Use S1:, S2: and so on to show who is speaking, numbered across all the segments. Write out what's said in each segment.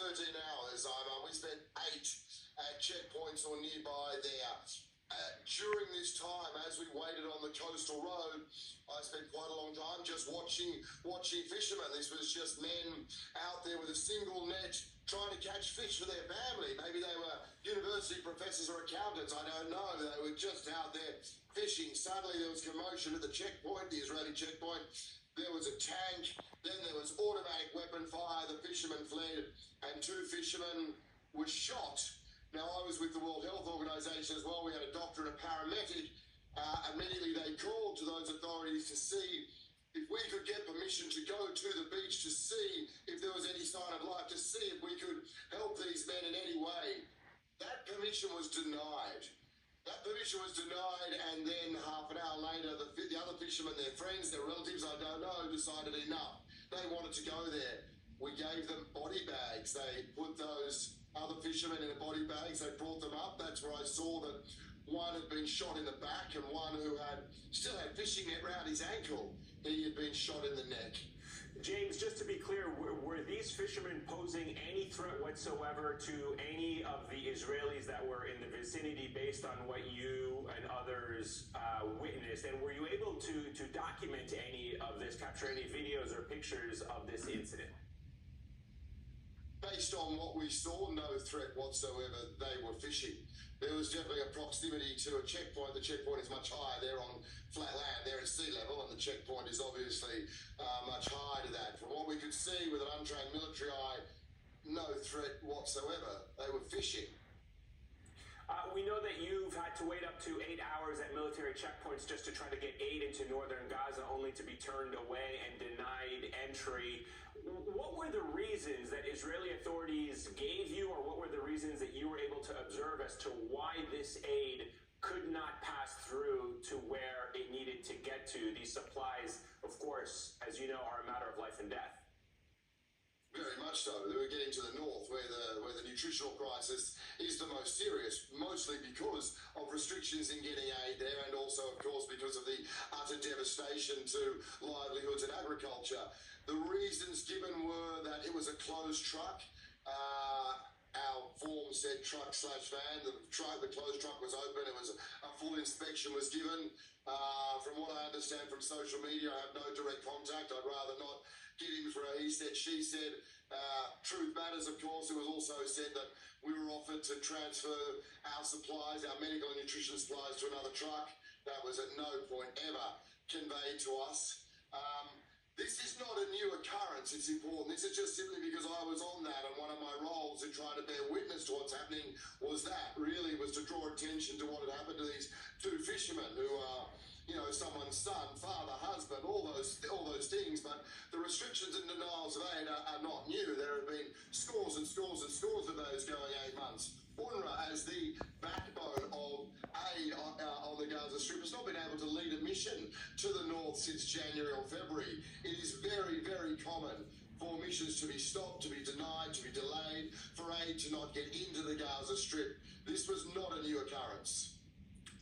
S1: 13 hours. We spent 8 at checkpoints or nearby there. During this time, as we waited on the coastal road, I spent quite a long time just watching fishermen. This was just men out there with a single net trying to catch fish for their family. Maybe they were university professors or accountants, I don't know. They were just out there fishing. Suddenly there was commotion at the checkpoint, the Israeli checkpoint. There was a tank, then there was automatic weapon fire. The fishermen fled and 2 fishermen were shot. Now, I was with the World Health Organization as well. We had a doctor and a paramedic. Immediately they called to those authorities to see if we could get permission to go to the beach to see if there was any sign of life, to see if we could help these men in any way. That permission was denied. And then half an hour later, the other fishermen, their friends, their relatives, I don't know, decided enough. They wanted to go there. We gave them body bags. They put those other fishermen in the body bags. They brought them up. That's where I saw that one had been shot in the back and one who still had fishing net around his ankle. He had been shot in the neck.
S2: James, just to be clear, were these fishermen posing any threat whatsoever to any of the Israelis that were in the vicinity based on what you and others witnessed? And were you able to document any of this, capture any videos or pictures of this incident?
S1: Based on what we saw, no threat whatsoever. They were fishing. There was definitely a proximity to a checkpoint. The checkpoint is much higher. They're on flat land. They're at sea level, and the checkpoint is obviously much higher to that. From what we could see with an untrained military eye, no threat whatsoever. They were fishing.
S2: We know that you've had to wait up to 8 hours at military checkpoints just to try to get aid into northern Gaza, only to be turned away and denied entry. What were the reasons that Israeli authorities gave you, or what were the reasons that you were able to observe as to why this aid could not pass through to where it needed to get to? These supplies, of course, as you know, are a matter of life and death.
S1: Very much so. They were getting to the north where the nutritional crisis is the most serious, mostly because of restrictions in getting aid there, and also, of course, because of the utter devastation to livelihoods and agriculture. The reasons given were that it was a closed truck. Our form said truck/van. The closed truck was open. It was a full inspection was given. From what I understand from social media, I have no direct contact. I'd rather not get in for a he said, she said. Truth matters, of course. It was also said that we were offered to transfer our supplies, our medical and nutrition supplies, to another truck. That was at no point ever conveyed to us. This is not a new occurrence, it's important. This is just simply because I was on that, and one of my roles in trying to bear witness to what's happening was to draw attention to what had happened to these 2 fishermen who are, someone's son, father, husband, all those things. But the restrictions and denials of aid are not new. There have been scores and scores and scores of those going 8 months. UNRWA, as the backbone of aid on the Gaza Strip, has not been able to lead a mission to the north since January or February. It is very, very common for missions to be stopped, to be denied, to be delayed, for aid to not get into the Gaza Strip. This was not a new occurrence.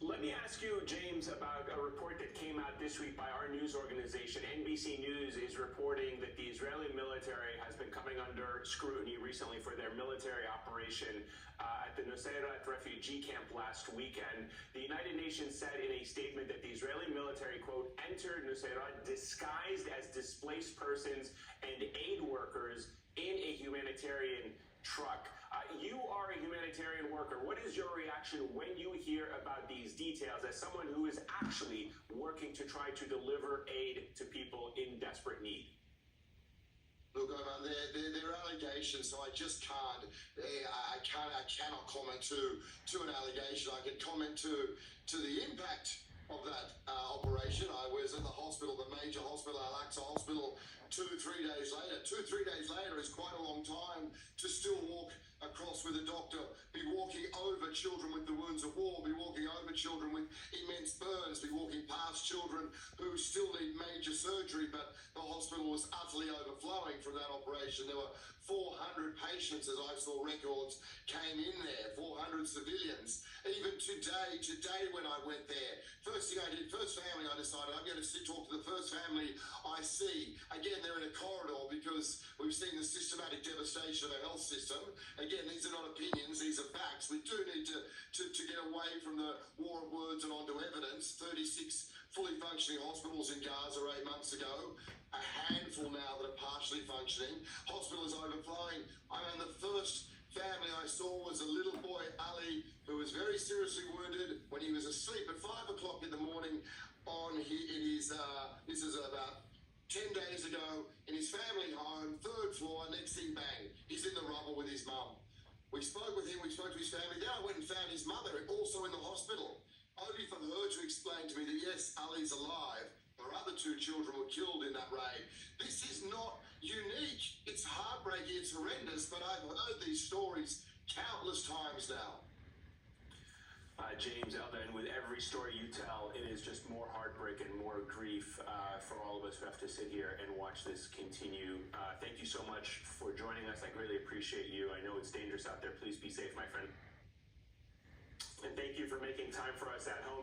S2: Let me ask you, James, about a report that came out this week by our news organization. NBC News is reporting that the Israeli military has been coming under scrutiny recently for their military operation at the Nusayrat refugee camp last weekend. The United Nations said in a statement that the Israeli military, quote, entered Nusayrat disguised as displaced persons and aid workers in a humanitarian truck. You are a humanitarian worker. What is your reaction when you hear about these details as someone who is actually working to try to deliver aid to people in desperate need?
S1: Look, they're allegations, so I just can't. I cannot comment to an allegation. I can comment to the impact of that operation. I was in the hospital, the major hospital, Al-Aqsa Hospital, 2-3 days later. 2-3 days later is quite a long time to still walk across with a doctor, be walking over children with the wounds of war, be walking over children with immense burns, be walking past children who still need major surgery, but the hospital was utterly overflowing from that operation. There were 400 patients, as I saw records, came in there, 400 civilians. Even today when I went there, first thing I did, first family I decided I'm going to talk to the first family I see. Again, there in a corridor because we've seen the systematic devastation of our health system. Again, these are not opinions, these are facts. We do need to get away from the war of words and onto evidence. 36 fully functioning hospitals in Gaza 8 months ago. A handful now that are partially functioning. Hospital is overflowing. I mean, the first family I saw was a little boy, Ali, who was very seriously wounded when he was asleep at 5 o'clock in the morning this is about 10 days ago, in his family home, 3rd floor. Next thing, bang, he's in the rubble with his mum. We spoke with him, we spoke to his family. Then I went and found his mother, also in the hospital, only for her to explain to me that yes, Ali's alive. Her other 2 children were killed in that raid. This is not unique. It's heartbreaking, it's horrendous, but I've heard these stories countless times now.
S2: James, Elda, and with every story you tell, it is just more heartbreak and more grief for all of us who have to sit here and watch this continue. Thank you so much for joining us. I greatly appreciate you. I know it's dangerous out there. Please be safe, my friend. And thank you for making time for us at home.